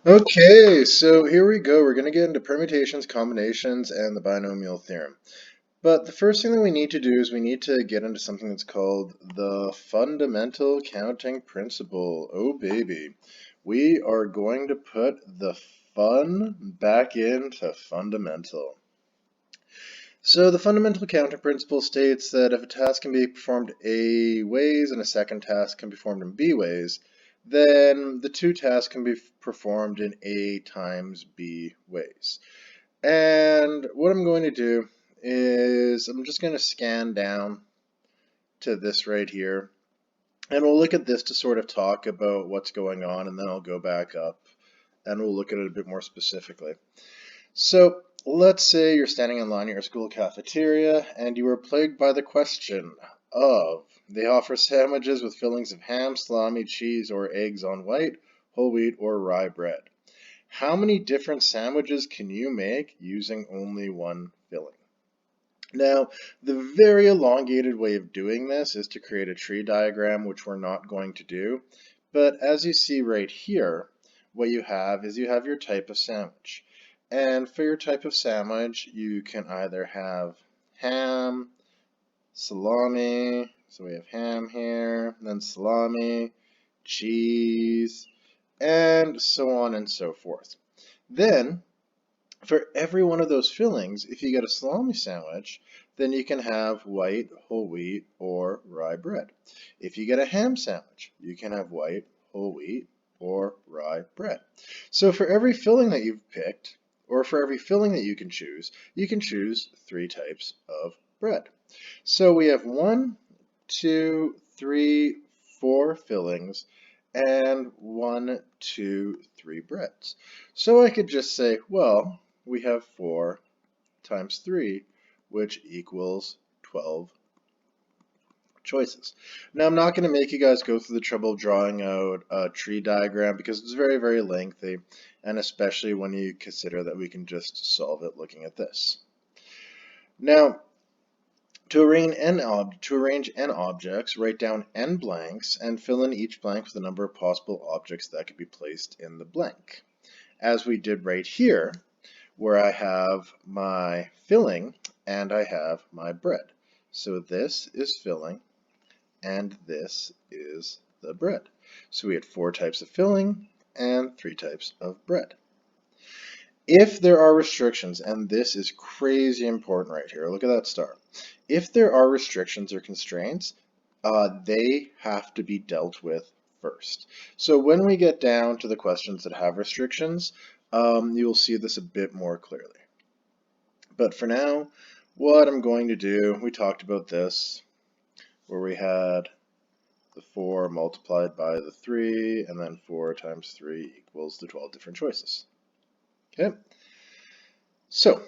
Okay, so here we go. We're going to get into permutations, combinations, and the binomial theorem. But the first thing that we need to do is we need to get into something that's called the fundamental counting principle. Oh, baby. We are going to put the fun back into fundamental. So the fundamental counting principle states that if a task can be performed A ways and a second task can be performed in B ways, then the two tasks can be performed in A times B ways. And what I'm going to do is I'm just going to scan down to this right here, and we'll look at this to sort of talk about what's going on, and then I'll go back up and we'll look at it a bit more specifically. So let's say you're standing in line at your school cafeteria and you are plagued by the question of they offer sandwiches with fillings of ham, salami, cheese, or eggs on white, whole wheat, or rye bread. How many different sandwiches can you make using only one filling? Now, the very elongated way of doing this is to create a tree diagram, which we're not going to do. But as you see right here, what you have is you have your type of sandwich. And for your type of sandwich, you can either have ham, salami, so we have ham here, then salami, cheese, and so on and so forth. Then, for every one of those fillings, if you get a salami sandwich, then you can have white, whole wheat, or rye bread. If you get a ham sandwich, you can have white, whole wheat, or rye bread. So for every filling that you've picked, or for every filling that you can choose three types of bread. So we have 1, 2, 3, 4 fillings, and 1, 2, 3 breads. So I could just say, well, we have 4 times 3, which equals 12 choices. Now, I'm not going to make you guys go through the trouble of drawing out a tree diagram because it's very, very lengthy, and especially when you consider that we can just solve it looking at this. Now, to arrange n objects, write down n blanks and fill in each blank with the number of possible objects that could be placed in the blank. As we did right here, where I have my filling and I have my bread. So this is filling and this is the bread. So we had 4 types of filling and 3 types of bread. If there are restrictions, and this is crazy important right here, look at that star. If there are restrictions or constraints, they have to be dealt with first. So when we get down to the questions that have restrictions, you'll see this a bit more clearly. But for now, what I'm going to do, we talked about this, where we had the 4 multiplied by the 3, and then 4 times 3 equals the 12 different choices. Okay, so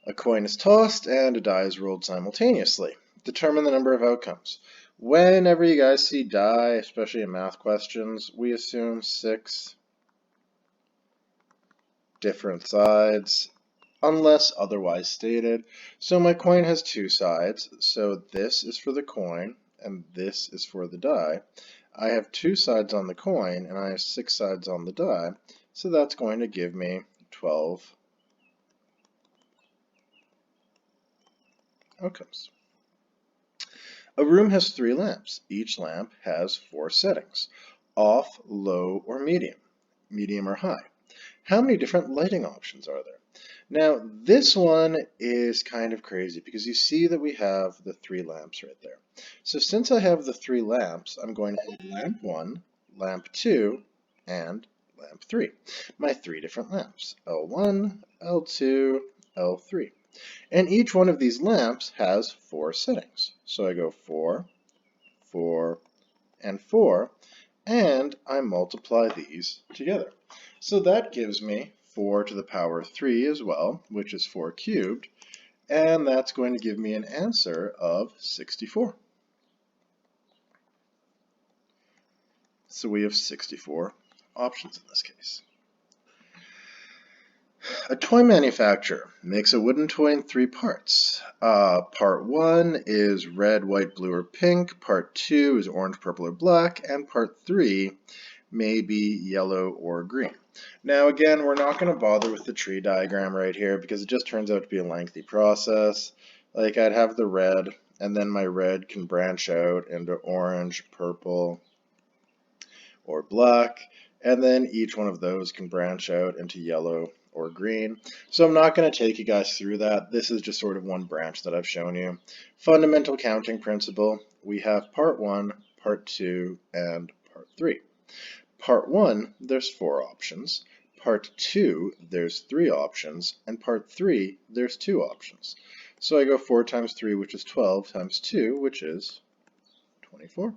a coin is tossed and a die is rolled simultaneously. Determine the number of outcomes. Whenever you guys see die, especially in math questions, we assume 6 different sides, unless otherwise stated. So my coin has 2 sides, so this is for the coin and this is for the die. I have 2 sides on the coin and I have 6 sides on the die, so that's going to give me 12 outcomes. A room has 3 lamps. Each lamp has 4 settings: off, low, or medium, medium or high. How many different lighting options are there? Now, this one is kind of crazy because you see that we have the 3 lamps right there. So since I have the 3 lamps, I'm going to have lamp 1, lamp 2, and lamp 3. My 3 different lamps: L1, L2, L3. And each one of these lamps has 4 settings. So I go 4, 4, and 4, and I multiply these together. So that gives me 4 to the power 3 as well, which is 4 cubed, and that's going to give me an answer of 64. So we have 64 options in this case. A toy manufacturer makes a wooden toy in 3 parts. Part 1 is red, white, blue, or pink. Part 2 is orange, purple, or black. And part 3 may be yellow or green. Now again, we're not going to bother with the tree diagram right here because it just turns out to be a lengthy process. Like I'd have the red, and then my red can branch out into orange, purple, or black, and then each one of those can branch out into yellow or green. So I'm not going to take you guys through that. This is just sort of one branch that I've shown you. Fundamental counting principle, we have part 1, part 2, and part 3. Part 1, there's 4 options. Part 2, there's 3 options. And part 3, there's 2 options. So I go 4 times 3, which is 12, times 2, which is 24.